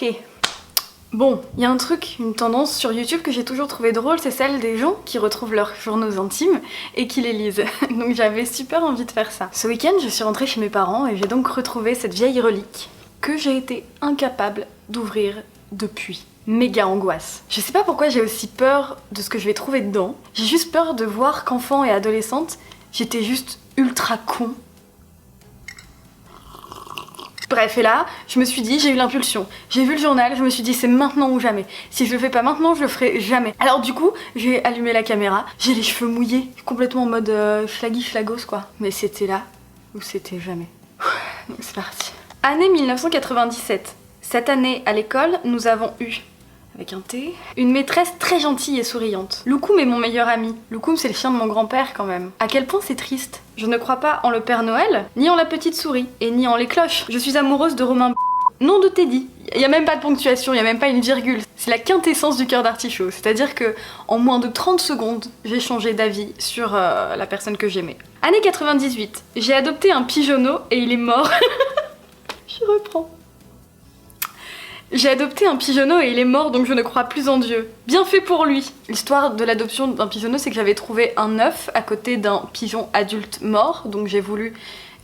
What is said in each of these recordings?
Ok. Bon, il y a un truc, une tendance sur YouTube que j'ai toujours trouvé drôle, c'est celle des gens qui retrouvent leurs journaux intimes et qui les lisent. Donc j'avais super envie de faire ça. Ce week-end, je suis rentrée chez mes parents et j'ai donc retrouvé cette vieille relique que j'ai été incapable d'ouvrir depuis. Méga angoisse. Je sais pas pourquoi j'ai aussi peur de ce que je vais trouver dedans. J'ai juste peur de voir qu'enfant et adolescente, j'étais juste ultra con. Bref, et là, je me suis dit, j'ai eu l'impulsion. J'ai vu le journal, je me suis dit, c'est maintenant ou jamais. Si je le fais pas maintenant, je le ferai jamais. Alors du coup, j'ai allumé la caméra, j'ai les cheveux mouillés, complètement en mode schlaggy schlagos quoi. Mais c'était là ou c'était jamais. Donc c'est parti. Année 1997. Cette année, à l'école, nous avons eu, avec un T, une maîtresse très gentille et souriante. Loukoum est mon meilleur ami. Loukoum, c'est le chien de mon grand-père quand même. À quel point c'est triste. Je ne crois pas en le Père Noël, ni en la petite souris, et ni en les cloches. Je suis amoureuse de Romain non de Teddy. Il y a même pas de ponctuation, il y a même pas une virgule. C'est la quintessence du cœur d'artichaut. C'est-à-dire que en moins de 30 secondes, j'ai changé d'avis sur la personne que j'aimais. Année 98. J'ai adopté un pigeonneau et il est mort. Je reprends. J'ai adopté un pigeonneau et il est mort, donc je ne crois plus en Dieu. Bien fait pour lui. L'histoire de l'adoption d'un pigeonneau, c'est que j'avais trouvé un œuf à côté d'un pigeon adulte mort, donc j'ai voulu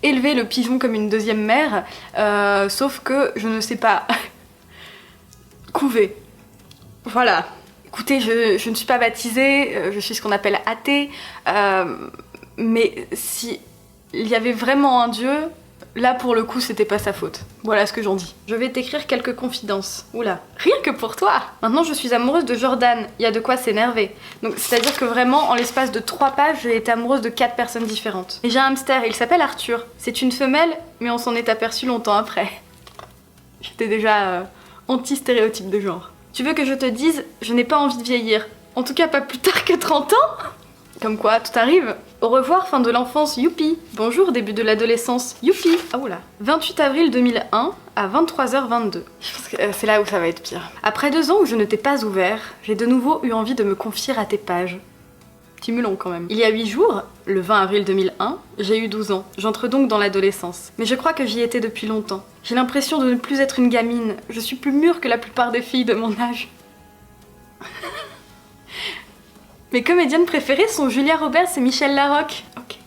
élever le pigeon comme une deuxième mère, sauf que je ne sais pas couver. Voilà. Écoutez, je ne suis pas baptisée, je suis ce qu'on appelle athée, mais si il y avait vraiment un Dieu, là pour le coup c'était pas sa faute. Voilà ce que j'en dis. Je vais t'écrire quelques confidences. Oula, rien que pour toi. Maintenant je suis amoureuse de Jordan, il y a de quoi s'énerver. Donc c'est à dire que vraiment en l'espace de 3 pages j'ai été amoureuse de 4 personnes différentes. Et j'ai un hamster, il s'appelle Arthur. C'est une femelle mais on s'en est aperçu longtemps après. J'étais déjà anti-stéréotype de genre. Tu veux que je te dise, je n'ai pas envie de vieillir. En tout cas pas plus tard que 30 ans. Comme quoi, tout arrive. Au revoir, fin de l'enfance, youpi. Bonjour, début de l'adolescence, youpi. Ah oula. 28 avril 2001 à 23h22. Je pense que c'est là où ça va être pire. Après 2 ans où je ne t'ai pas ouvert, j'ai de nouveau eu envie de me confier à tes pages. Petit melon quand même. Il y a 8 jours, le 20 avril 2001, j'ai eu 12 ans. J'entre donc dans l'adolescence. Mais je crois que j'y étais depuis longtemps. J'ai l'impression de ne plus être une gamine. Je suis plus mûre que la plupart des filles de mon âge. Mes comédiennes préférées sont Julia Roberts et Michel Larocque. Ok.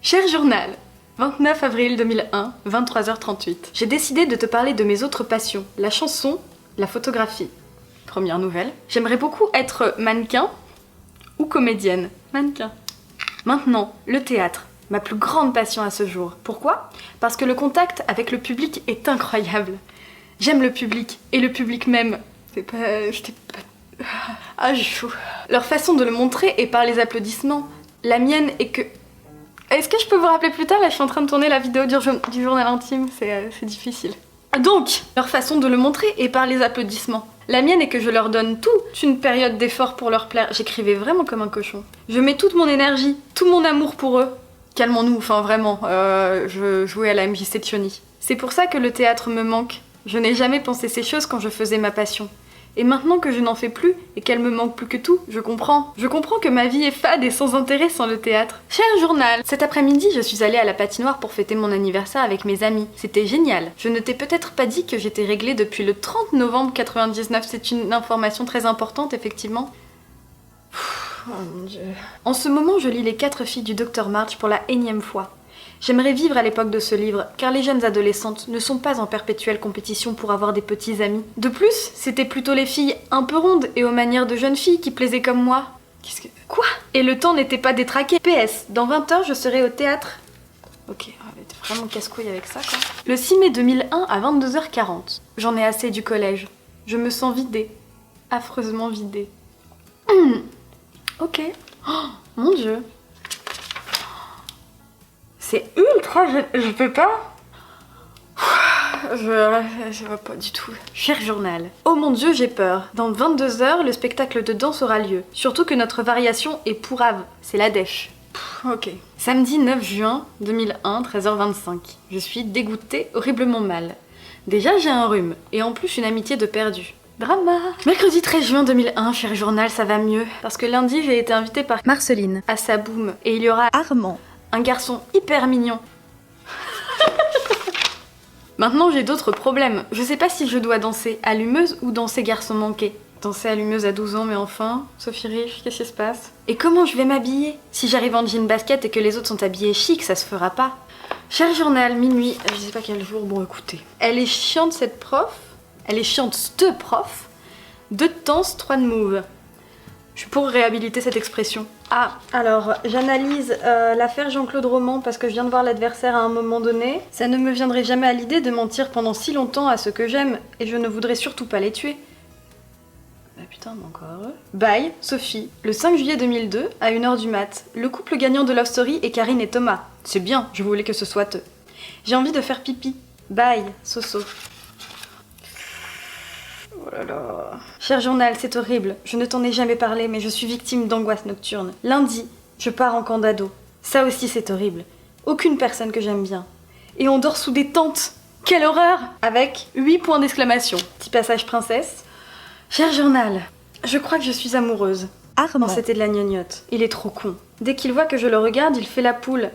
Cher journal, 29 avril 2001, 23h38. J'ai décidé de te parler de mes autres passions, la chanson, la photographie. Première nouvelle. J'aimerais beaucoup être mannequin ou comédienne. Mannequin. Maintenant, le théâtre, ma plus grande passion à ce jour. Pourquoi ? Parce que le contact avec le public est incroyable. J'aime le public, et le public m'aime. J'étais pas... Ah, j'ai chaud. Leur façon de le montrer est par les applaudissements. La mienne est que... Est-ce que je peux vous rappeler plus tard ? Là, je suis en train de tourner la vidéo du journal intime, c'est difficile. Donc, leur façon de le montrer est par les applaudissements. La mienne est que je leur donne toute une période d'effort pour leur plaire. J'écrivais vraiment comme un cochon. Je mets toute mon énergie, tout mon amour pour eux. Calmons-nous, enfin vraiment, je jouais à la MJ Secchioni. C'est pour ça que le théâtre me manque. Je n'ai jamais pensé ces choses quand je faisais ma passion. Et maintenant que je n'en fais plus, et qu'elle me manque plus que tout, je comprends. Je comprends que ma vie est fade et sans intérêt sans le théâtre. Cher journal, cet après-midi, je suis allée à la patinoire pour fêter mon anniversaire avec mes amis. C'était génial. Je ne t'ai peut-être pas dit que j'étais réglée depuis le 30 novembre 99. C'est une information très importante, effectivement. Oh mon Dieu. En ce moment, je lis Les 4 filles du Dr March pour la énième fois. J'aimerais vivre à l'époque de ce livre, car les jeunes adolescentes ne sont pas en perpétuelle compétition pour avoir des petits amis. De plus, c'était plutôt les filles un peu rondes et aux manières de jeunes filles qui plaisaient comme moi. Qu'est-ce que... Quoi ? Et le temps n'était pas détraqué. PS, dans 20 heures, je serai au théâtre. Ok, on va être vraiment casse-couille avec ça, quoi. Le 6 mai 2001 à 22h40. J'en ai assez du collège. Je me sens vidée. Affreusement vidée. Ok. Oh, mon Dieu. C'est ultra... Je peux pas. Je vois pas du tout. Cher journal. Oh mon Dieu, j'ai peur. Dans 22h, le spectacle de danse aura lieu. Surtout que notre variation est pourrave. C'est la dèche. Ok. Samedi 9 juin 2001, 13h25. Je suis dégoûtée horriblement mal. Déjà, j'ai un rhume. Et en plus, une amitié de perdu. Drama. Mercredi 13 juin 2001, cher journal, ça va mieux. Parce que lundi, j'ai été invitée par Marceline à Saboum. Et il y aura Armand. Un garçon hyper mignon. Maintenant j'ai d'autres problèmes. Je sais pas si je dois danser allumeuse ou danser garçon manqué. Danser allumeuse à 12 ans, mais enfin, Sophie Rich, qu'est-ce qui se passe? Et comment je vais m'habiller? Si j'arrive en jean basket et que les autres sont habillés chic, ça se fera pas. Cher journal, minuit, je sais pas quel jour, bon écoutez. Elle est chiante cette prof, elle est chiante cette prof. 2 de danse, 3 de move. Je suis pour réhabiliter cette expression. Ah, alors, j'analyse l'affaire Jean-Claude Roman parce que je viens de voir l'adversaire à un moment donné. Ça ne me viendrait jamais à l'idée de mentir pendant si longtemps à ceux que j'aime, et je ne voudrais surtout pas les tuer. Ah putain, mais encore heureux. Bye, Sophie. Le 5 juillet 2002, à 1h du mat, le couple gagnant de Love Story est Karine et Thomas. C'est bien, je voulais que ce soit eux. J'ai envie de faire pipi. Bye, Soso. Oh là là. Cher journal, c'est horrible. Je ne t'en ai jamais parlé, mais je suis victime d'angoisse nocturne. Lundi, je pars en camp d'ado. Ça aussi, c'est horrible. Aucune personne que j'aime bien. Et on dort sous des tentes. Quelle horreur! Avec 8 points d'exclamation. Petit passage princesse. Cher journal, je crois que je suis amoureuse. Armand. Non, c'était de la gnognotte. Il est trop con. Dès qu'il voit que je le regarde, il fait la poule.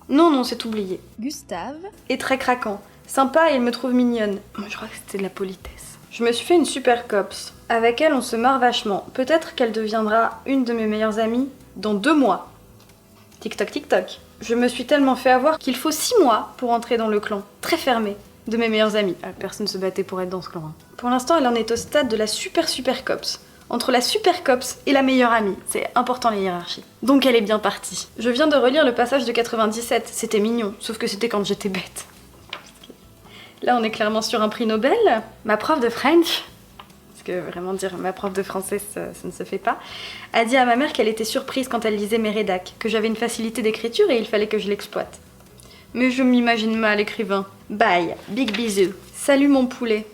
Non, c'est oublié. Gustave. Et très craquant. Sympa et il me trouve mignonne. Moi, je crois que c'était de la politesse. Je me suis fait une super copse. Avec elle, on se marre vachement. Peut-être qu'elle deviendra une de mes meilleures amies dans 2 mois. TikTok, TikTok. Je me suis tellement fait avoir qu'il faut 6 mois pour entrer dans le clan. Très fermé. De mes meilleurs amis. Personne se battait pour être dans ce clan. Pour l'instant, elle en est au stade de la super copse. Entre la super copse et la meilleure amie. C'est important les hiérarchies. Donc elle est bien partie. Je viens de relire le passage de 97. C'était mignon, sauf que c'était quand j'étais bête. Là, on est clairement sur un prix Nobel. Ma prof de French, parce que vraiment dire ma prof de français, ça ne se fait pas, a dit à ma mère qu'elle était surprise quand elle lisait mes rédacs, que j'avais une facilité d'écriture et il fallait que je l'exploite. Mais je m'imagine mal écrivain. Bye, big bisous. Salut mon poulet.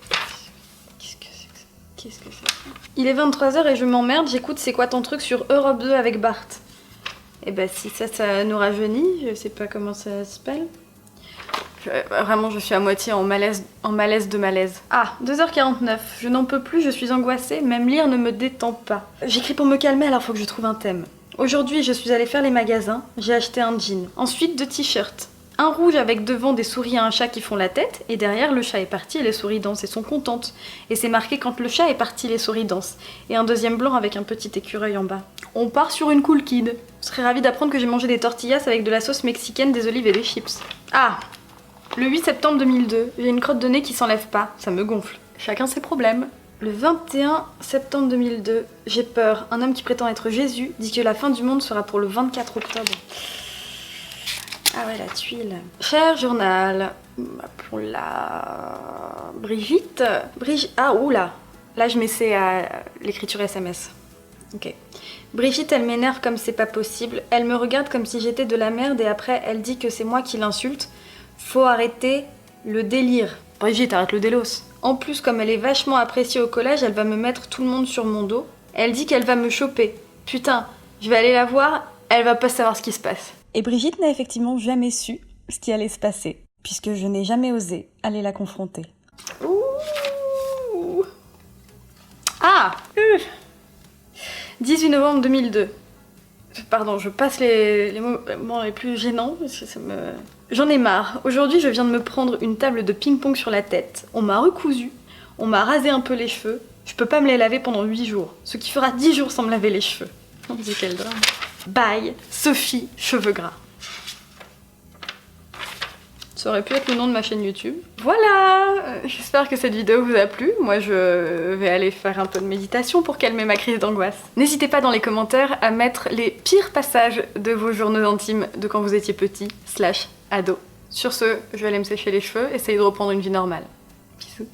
Qu'est-ce que c'est que ça? Qu'est-ce que c'est? Il est 23h et je m'emmerde, j'écoute C'est quoi ton truc sur Europe 2 avec Bart. Et bah si ça nous rajeunit, je sais pas comment ça s'appelle. Vraiment, je suis à moitié en malaise de malaise. Ah, 2h49, je n'en peux plus, je suis angoissée, même lire ne me détend pas. J'écris pour me calmer, alors faut que je trouve un thème. Aujourd'hui, je suis allée faire les magasins, j'ai acheté un jean. Ensuite, 2 t-shirts. Un rouge avec devant des souris et un chat qui font la tête, et derrière, le chat est parti et les souris dansent et sont contentes. Et c'est marqué quand le chat est parti, les souris dansent. Et un deuxième blanc avec un petit écureuil en bas. On part sur une cool kid. Je serais ravie d'apprendre que j'ai mangé des tortillas avec de la sauce mexicaine, des olives et des chips. Ah! Le 8 septembre 2002, j'ai une crotte de nez qui s'enlève pas, ça me gonfle. Chacun ses problèmes. Le 21 septembre 2002, j'ai peur. Un homme qui prétend être Jésus dit que la fin du monde sera pour le 24 octobre. Ah ouais, la tuile. Cher journal, appelons-la Brigitte. Ah, oula. Là, je m'essaie à l'écriture SMS. Ok. Brigitte, elle m'énerve comme c'est pas possible. Elle me regarde comme si j'étais de la merde et après, elle dit que c'est moi qui l'insulte. Faut arrêter le délire. Brigitte, arrête le délos. En plus, comme elle est vachement appréciée au collège, elle va me mettre tout le monde sur mon dos. Elle dit qu'elle va me choper. Putain, je vais aller la voir, elle va pas savoir ce qui se passe. Et Brigitte n'a effectivement jamais su ce qui allait se passer, puisque je n'ai jamais osé aller la confronter. Ouh. Ah 18 novembre 2002. Pardon, je passe les moments les plus gênants, parce que ça me... J'en ai marre. Aujourd'hui, je viens de me prendre une table de ping-pong sur la tête. On m'a recousu, on m'a rasé un peu les cheveux. Je peux pas me les laver pendant 8 jours. Ce qui fera 10 jours sans me laver les cheveux. On dit quel drame. Bye, Sophie, cheveux gras. Ça aurait pu être le nom de ma chaîne YouTube. Voilà. J'espère que cette vidéo vous a plu. Moi, je vais aller faire un peu de méditation pour calmer ma crise d'angoisse. N'hésitez pas dans les commentaires à mettre les pires passages de vos journaux intimes de quand vous étiez petit / ado. Sur ce, je vais aller me sécher les cheveux, essayer de reprendre une vie normale. Bisous.